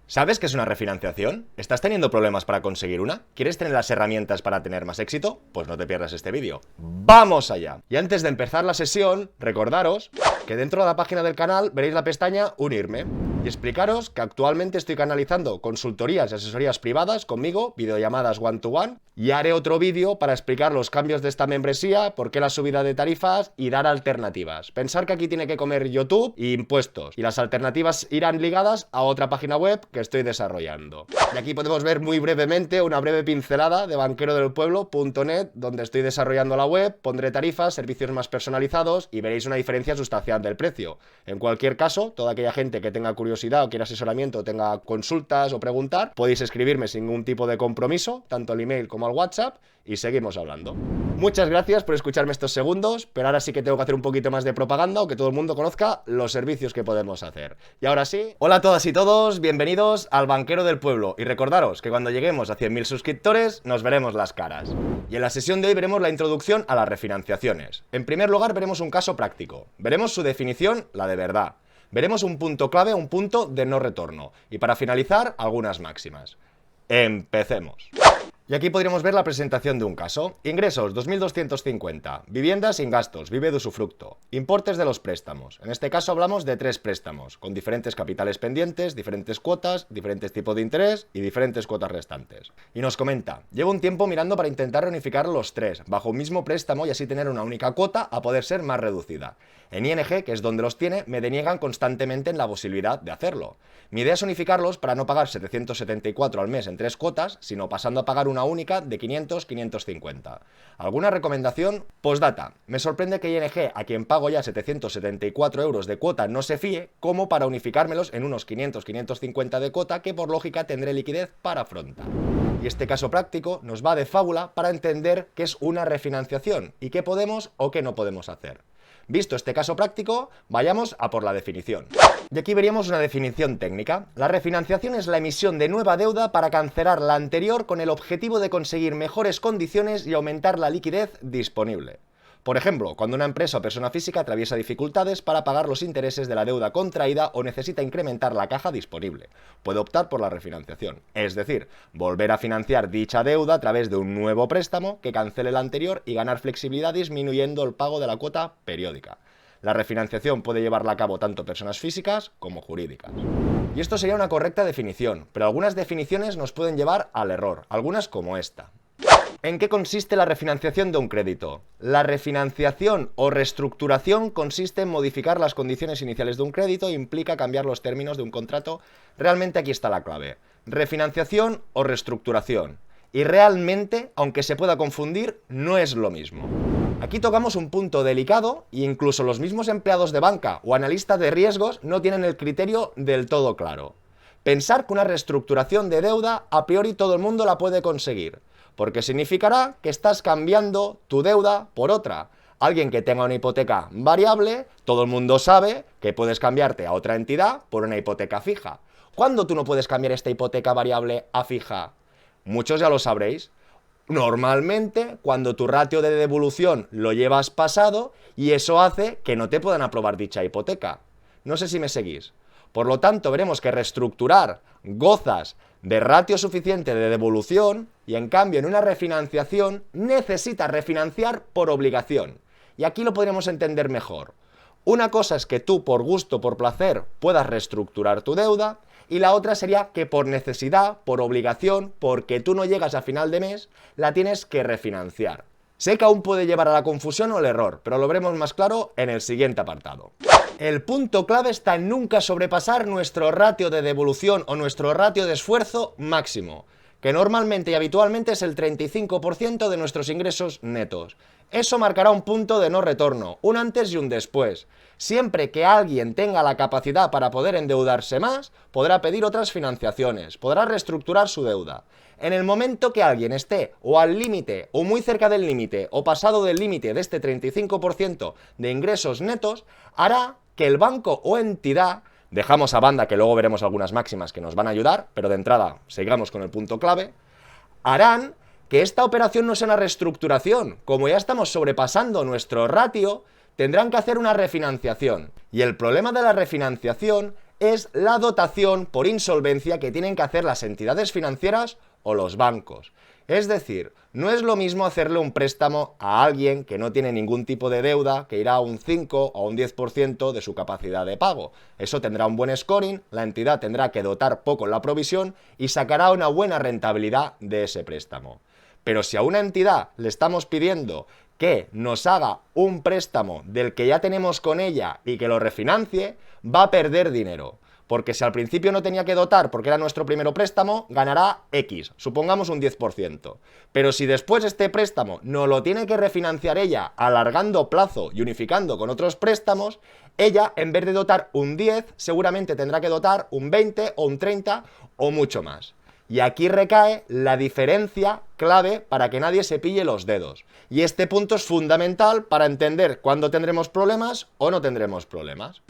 ¿Sabes qué es una refinanciación? ¿Estás teniendo problemas para conseguir una? ¿Quieres tener las herramientas para tener más éxito? Pues no te pierdas este vídeo. ¡Vamos allá! Y antes de empezar la sesión, recordaros que dentro de la página del canal veréis la pestaña Unirme y explicaros que actualmente estoy canalizando consultorías y asesorías privadas conmigo, videollamadas one-to-one, y haré otro vídeo para explicar los cambios de esta membresía, por qué la subida de tarifas y dar alternativas. Pensar que aquí tiene que comer YouTube e impuestos, y las alternativas irán ligadas a otra página web que estoy desarrollando. Y aquí podemos ver muy brevemente una breve pincelada de banquerodelpueblo.net, donde estoy desarrollando la web, pondré tarifas, servicios más personalizados y veréis una diferencia sustancial del precio. En cualquier caso, toda aquella gente que tenga curiosidad o quiera asesoramiento, tenga consultas o preguntar, podéis escribirme sin ningún tipo de compromiso, tanto al email como al WhatsApp, y seguimos hablando. Muchas gracias por escucharme estos segundos, pero ahora sí que tengo que hacer un poquito más de propaganda o que todo el mundo conozca los servicios que podemos hacer. Y ahora sí, hola a todas y todos, bienvenidos al Banquero del Pueblo, y recordaros que cuando lleguemos a 100.000 suscriptores nos veremos las caras. Y en la sesión de hoy veremos la introducción a las refinanciaciones. En primer lugar veremos un caso práctico, veremos su definición, la de verdad. Veremos un punto clave, un punto de no retorno. Y para finalizar, algunas máximas. Empecemos. Y aquí podríamos ver la presentación de un caso. Ingresos 2.250. Vivienda sin gastos, vive de usufructo. Importes de los préstamos. En este caso hablamos de 3 préstamos, con diferentes capitales pendientes, diferentes cuotas, diferentes tipos de interés y diferentes cuotas restantes. Y nos comenta, llevo un tiempo mirando para intentar reunificar los 3 bajo un mismo préstamo y así tener una única cuota a poder ser más reducida. En ING, que es donde los tiene, me deniegan constantemente en la posibilidad de hacerlo. Mi idea es unificarlos para no pagar 774 al mes en 3 cuotas, sino pasando a pagar una única de 500-550. ¿Alguna recomendación? Postdata. Me sorprende que ING, a quien pago ya 774 euros de cuota, no se fíe, como para unificármelos en unos 500-550 de cuota que por lógica tendré liquidez para afrontar. Y este caso práctico nos va de fábula para entender qué es una refinanciación y qué podemos o qué no podemos hacer. Visto este caso práctico, vayamos a por la definición. Y aquí veríamos una definición técnica. La refinanciación es la emisión de nueva deuda para cancelar la anterior con el objetivo de conseguir mejores condiciones y aumentar la liquidez disponible. Por ejemplo, cuando una empresa o persona física atraviesa dificultades para pagar los intereses de la deuda contraída o necesita incrementar la caja disponible, puede optar por la refinanciación, es decir, volver a financiar dicha deuda a través de un nuevo préstamo que cancele el anterior y ganar flexibilidad disminuyendo el pago de la cuota periódica. La refinanciación puede llevarla a cabo tanto personas físicas como jurídicas. Y esto sería una correcta definición, pero algunas definiciones nos pueden llevar al error, algunas como esta. ¿En qué consiste la refinanciación de un crédito? La refinanciación o reestructuración consiste en modificar las condiciones iniciales de un crédito e implica cambiar los términos de un contrato. Realmente aquí está la clave. Refinanciación o reestructuración. Y realmente, aunque se pueda confundir, no es lo mismo. Aquí tocamos un punto delicado e incluso los mismos empleados de banca o analistas de riesgos no tienen el criterio del todo claro. Pensar que una reestructuración de deuda a priori todo el mundo la puede conseguir, porque significará que estás cambiando tu deuda por otra. Alguien que tenga una hipoteca variable, todo el mundo sabe que puedes cambiarte a otra entidad por una hipoteca fija. ¿Cuándo tú no puedes cambiar esta hipoteca variable a fija? Muchos ya lo sabréis. Normalmente, cuando tu ratio de devolución lo llevas pasado y eso hace que no te puedan aprobar dicha hipoteca. No sé si me seguís. Por lo tanto, veremos que reestructurar gozas de ratio suficiente de devolución y en cambio en una refinanciación necesitas refinanciar por obligación. Y aquí lo podríamos entender mejor. Una cosa es que tú por gusto, por placer, puedas reestructurar tu deuda y la otra sería que por necesidad, por obligación, porque tú no llegas a final de mes, la tienes que refinanciar. Sé que aún puede llevar a la confusión o el error, pero lo veremos más claro en el siguiente apartado. El punto clave está en nunca sobrepasar nuestro ratio de devolución o nuestro ratio de esfuerzo máximo, que normalmente y habitualmente es el 35% de nuestros ingresos netos. Eso marcará un punto de no retorno, un antes y un después. Siempre que alguien tenga la capacidad para poder endeudarse más, podrá pedir otras financiaciones, podrá reestructurar su deuda. En el momento que alguien esté o al límite, o muy cerca del límite, o pasado del límite de este 35% de ingresos netos, hará que el banco o entidad, dejamos a banda que luego veremos algunas máximas que nos van a ayudar, pero de entrada sigamos con el punto clave, harán que esta operación no sea una reestructuración. Como ya estamos sobrepasando nuestro ratio, tendrán que hacer una refinanciación. Y el problema de la refinanciación es la dotación por insolvencia que tienen que hacer las entidades financieras o los bancos. Es decir, no es lo mismo hacerle un préstamo a alguien que no tiene ningún tipo de deuda, que irá a un 5 o un 10% de su capacidad de pago. Eso tendrá un buen scoring, la entidad tendrá que dotar poco en la provisión y sacará una buena rentabilidad de ese préstamo. Pero si a una entidad le estamos pidiendo que nos haga un préstamo del que ya tenemos con ella y que lo refinancie, va a perder dinero. Porque si al principio no tenía que dotar porque era nuestro primero préstamo, ganará X, supongamos un 10%. Pero si después este préstamo no lo tiene que refinanciar ella, alargando plazo y unificando con otros préstamos, ella, en vez de dotar un 10, seguramente tendrá que dotar un 20 o un 30 o mucho más. Y aquí recae la diferencia clave para que nadie se pille los dedos. Y este punto es fundamental para entender cuándo tendremos problemas o no tendremos problemas.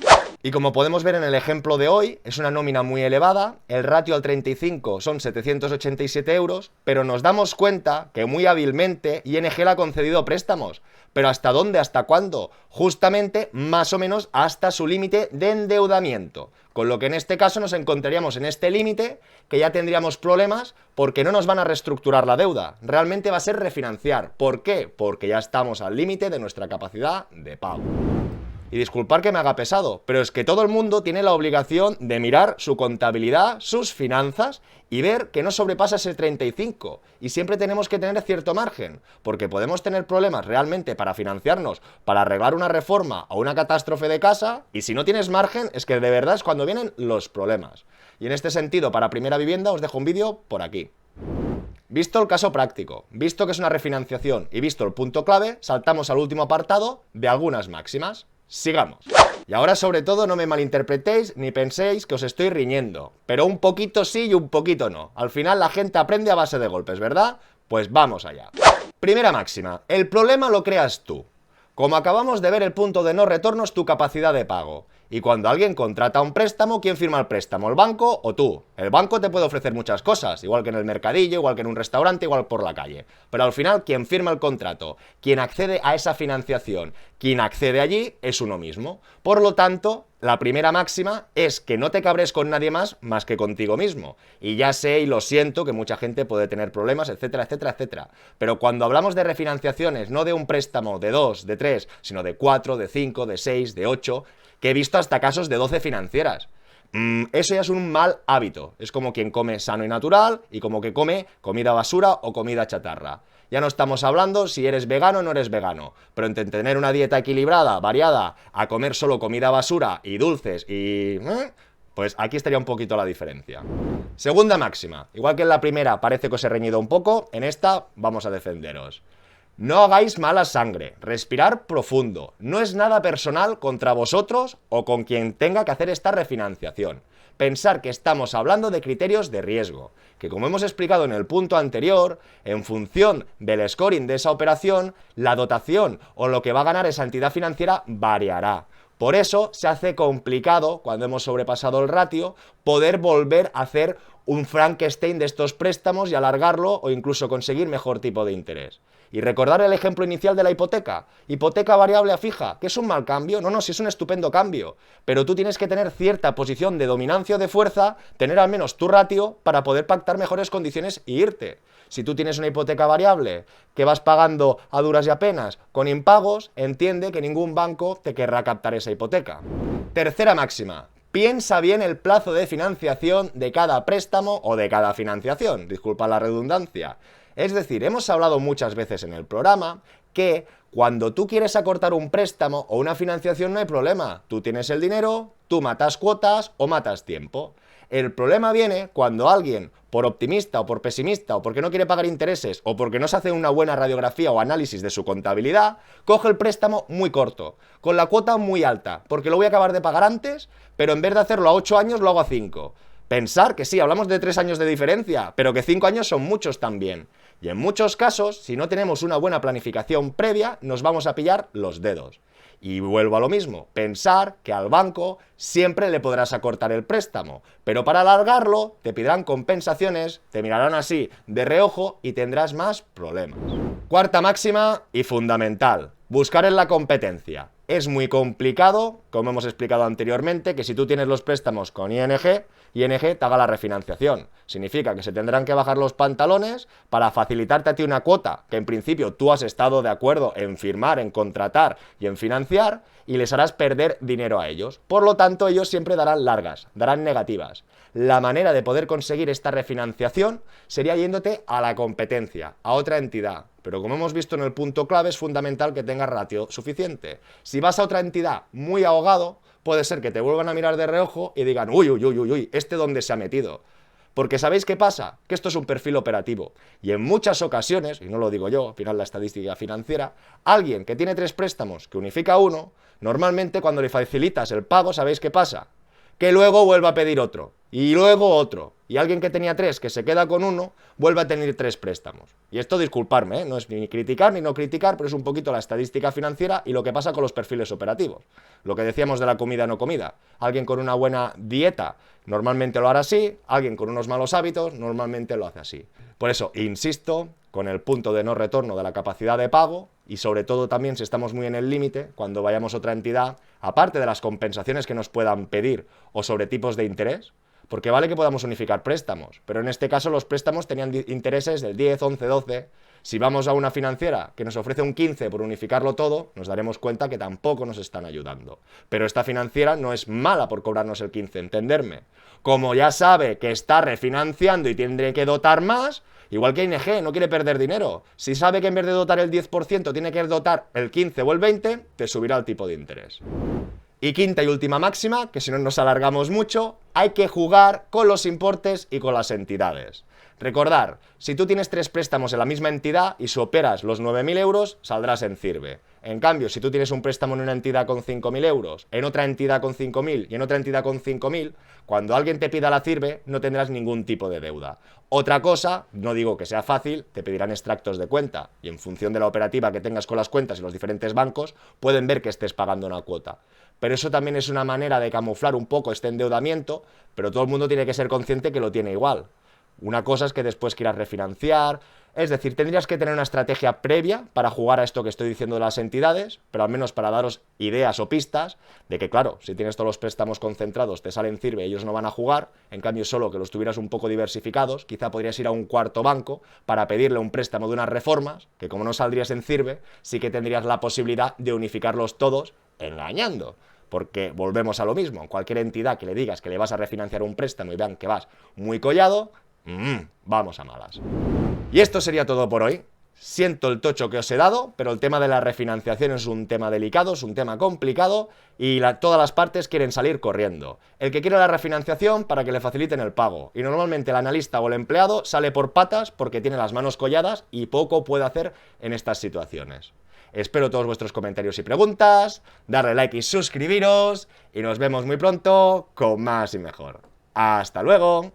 Y como podemos ver en el ejemplo de hoy, es una nómina muy elevada, el ratio al 35 son 787 euros, pero nos damos cuenta que muy hábilmente ING le ha concedido préstamos. ¿Pero hasta dónde? ¿Hasta cuándo? Justamente, más o menos, hasta su límite de endeudamiento. Con lo que en este caso nos encontraríamos en este límite, que ya tendríamos problemas porque no nos van a reestructurar la deuda. Realmente va a ser refinanciar. ¿Por qué? Porque ya estamos al límite de nuestra capacidad de pago. Y disculpad que me haga pesado, pero es que todo el mundo tiene la obligación de mirar su contabilidad, sus finanzas y ver que no sobrepasa ese 35. Y siempre tenemos que tener cierto margen, porque podemos tener problemas realmente para financiarnos, para arreglar una reforma o una catástrofe de casa, y si no tienes margen es que de verdad es cuando vienen los problemas. Y en este sentido, para primera vivienda os dejo un vídeo por aquí. Visto el caso práctico, visto que es una refinanciación y visto el punto clave, saltamos al último apartado de algunas máximas. Sigamos. Y ahora sobre todo no me malinterpretéis ni penséis que os estoy riñendo, pero un poquito sí y un poquito no. Al final la gente aprende a base de golpes, ¿verdad? Pues vamos allá. Primera máxima, el problema lo creas tú. Como acabamos de ver, el punto de no retorno es tu capacidad de pago. Y cuando alguien contrata un préstamo, ¿quién firma el préstamo? ¿El banco o tú? El banco te puede ofrecer muchas cosas, igual que en el mercadillo, igual que en un restaurante, igual por la calle. Pero al final, quien firma el contrato, quien accede a esa financiación, quien accede allí, es uno mismo. Por lo tanto, la primera máxima es que no te cabres con nadie más que contigo mismo. Y ya sé y lo siento que mucha gente puede tener problemas, etcétera, etcétera, etcétera. Pero cuando hablamos de refinanciaciones, no de un préstamo de 2, de 3, sino de 4, de 5, de 6, de 8... que he visto hasta casos de 12 financieras. Eso ya es un mal hábito. Es como quien come sano y natural y como que come comida basura o comida chatarra. Ya no estamos hablando si eres vegano o no eres vegano, pero entre tener una dieta equilibrada, variada, a comer solo comida basura y dulces y... pues aquí estaría un poquito la diferencia. Segunda máxima. Igual que en la primera parece que os he reñido un poco, en esta vamos a defenderos. No hagáis mala sangre, respirar profundo, no es nada personal contra vosotros o con quien tenga que hacer esta refinanciación. Pensar que estamos hablando de criterios de riesgo, que como hemos explicado en el punto anterior, en función del scoring de esa operación, la dotación o lo que va a ganar esa entidad financiera variará. Por eso se hace complicado, cuando hemos sobrepasado el ratio, poder volver a hacer un Frankenstein de estos préstamos y alargarlo o incluso conseguir mejor tipo de interés. Y recordar el ejemplo inicial de la hipoteca variable a fija, que es un mal cambio, no, si es un estupendo cambio, pero tú tienes que tener cierta posición de dominancia o de fuerza, tener al menos tu ratio para poder pactar mejores condiciones e irte. Si tú tienes una hipoteca variable que vas pagando a duras y a penas con impagos, entiende que ningún banco te querrá captar esa hipoteca. Tercera máxima. Piensa bien el plazo de financiación de cada préstamo o de cada financiación, disculpa la redundancia. Es decir, hemos hablado muchas veces en el programa que cuando tú quieres acortar un préstamo o una financiación no hay problema. Tú tienes el dinero, tú matas cuotas o matas tiempo. El problema viene cuando alguien, por optimista o por pesimista o porque no quiere pagar intereses o porque no se hace una buena radiografía o análisis de su contabilidad, coge el préstamo muy corto, con la cuota muy alta, porque lo voy a acabar de pagar antes, pero en vez de hacerlo a 8 años lo hago a 5. Pensar que sí, hablamos de 3 años de diferencia, pero que 5 años son muchos también. Y en muchos casos, si no tenemos una buena planificación previa, nos vamos a pillar los dedos. Y vuelvo a lo mismo, pensar que al banco siempre le podrás acortar el préstamo, pero para alargarlo te pedirán compensaciones, te mirarán así de reojo y tendrás más problemas. Cuarta máxima y fundamental, buscar en la competencia. Es muy complicado, como hemos explicado anteriormente, que si tú tienes los préstamos con ING te haga la refinanciación. Significa que se tendrán que bajar los pantalones para facilitarte a ti una cuota que en principio tú has estado de acuerdo en firmar, en contratar y en financiar, y les harás perder dinero a ellos. Por lo tanto, ellos siempre darán largas, darán negativas. La manera de poder conseguir esta refinanciación sería yéndote a la competencia, a otra entidad. Pero como hemos visto en el punto clave, es fundamental que tengas ratio suficiente. Si vas a otra entidad muy ahogado, puede ser que te vuelvan a mirar de reojo y digan, uy, uy, uy, uy, uy, ¿este dónde se ha metido? Porque ¿sabéis qué pasa? Que esto es un perfil operativo. Y en muchas ocasiones, y no lo digo yo, al final la estadística financiera, alguien que tiene 3 préstamos que unifica uno, normalmente cuando le facilitas el pago, ¿sabéis qué pasa? Que luego vuelva a pedir otro, y luego otro, y alguien que tenía 3 que se queda con uno, vuelve a tener 3 préstamos. Y esto, disculparme, no es ni criticar ni no criticar, pero es un poquito la estadística financiera y lo que pasa con los perfiles operativos. Lo que decíamos de la comida no comida. Alguien con una buena dieta normalmente lo hará así, alguien con unos malos hábitos normalmente lo hace así. Por eso, insisto, con el punto de no retorno de la capacidad de pago, y sobre todo también si estamos muy en el límite, cuando vayamos a otra entidad, aparte de las compensaciones que nos puedan pedir o sobre tipos de interés, porque vale que podamos unificar préstamos, pero en este caso los préstamos tenían intereses del 10, 11, 12. Si vamos a una financiera que nos ofrece un 15 por unificarlo todo, nos daremos cuenta que tampoco nos están ayudando. Pero esta financiera no es mala por cobrarnos el 15, entenderme. Como ya sabe que está refinanciando y tendré que dotar más, igual que ING, no quiere perder dinero. Si sabe que en vez de dotar el 10% tiene que dotar el 15 o el 20, te subirá el tipo de interés. Y quinta y última máxima, que si no nos alargamos mucho, hay que jugar con los importes y con las entidades. Recordar, si tú tienes 3 préstamos en la misma entidad y superas los 9.000 euros, saldrás en CIRBE. En cambio, si tú tienes un préstamo en una entidad con 5.000 euros, en otra entidad con 5.000 y en otra entidad con 5.000, cuando alguien te pida la CIRBE, no tendrás ningún tipo de deuda. Otra cosa, no digo que sea fácil, te pedirán extractos de cuenta y en función de la operativa que tengas con las cuentas y los diferentes bancos, pueden ver que estés pagando una cuota. Pero eso también es una manera de camuflar un poco este endeudamiento, pero todo el mundo tiene que ser consciente que lo tiene igual. Una cosa es que después quieras refinanciar, es decir, tendrías que tener una estrategia previa para jugar a esto que estoy diciendo de las entidades, pero al menos para daros ideas o pistas de que, claro, si tienes todos los préstamos concentrados, te salen CIRBE y ellos no van a jugar, en cambio solo que los tuvieras un poco diversificados, quizá podrías ir a un cuarto banco para pedirle un préstamo de unas reformas, que como no saldrías en CIRBE, sí que tendrías la posibilidad de unificarlos todos engañando. Porque volvemos a lo mismo, cualquier entidad que le digas que le vas a refinanciar un préstamo y vean que vas muy collado, vamos a malas. Y esto sería todo por hoy. Siento el tocho que os he dado, pero el tema de la refinanciación es un tema delicado, es un tema complicado y todas las partes quieren salir corriendo. El que quiere la refinanciación para que le faciliten el pago y normalmente el analista o el empleado sale por patas porque tiene las manos colladas y poco puede hacer en estas situaciones. Espero todos vuestros comentarios y preguntas, darle like y suscribiros y nos vemos muy pronto con más y mejor. ¡Hasta luego!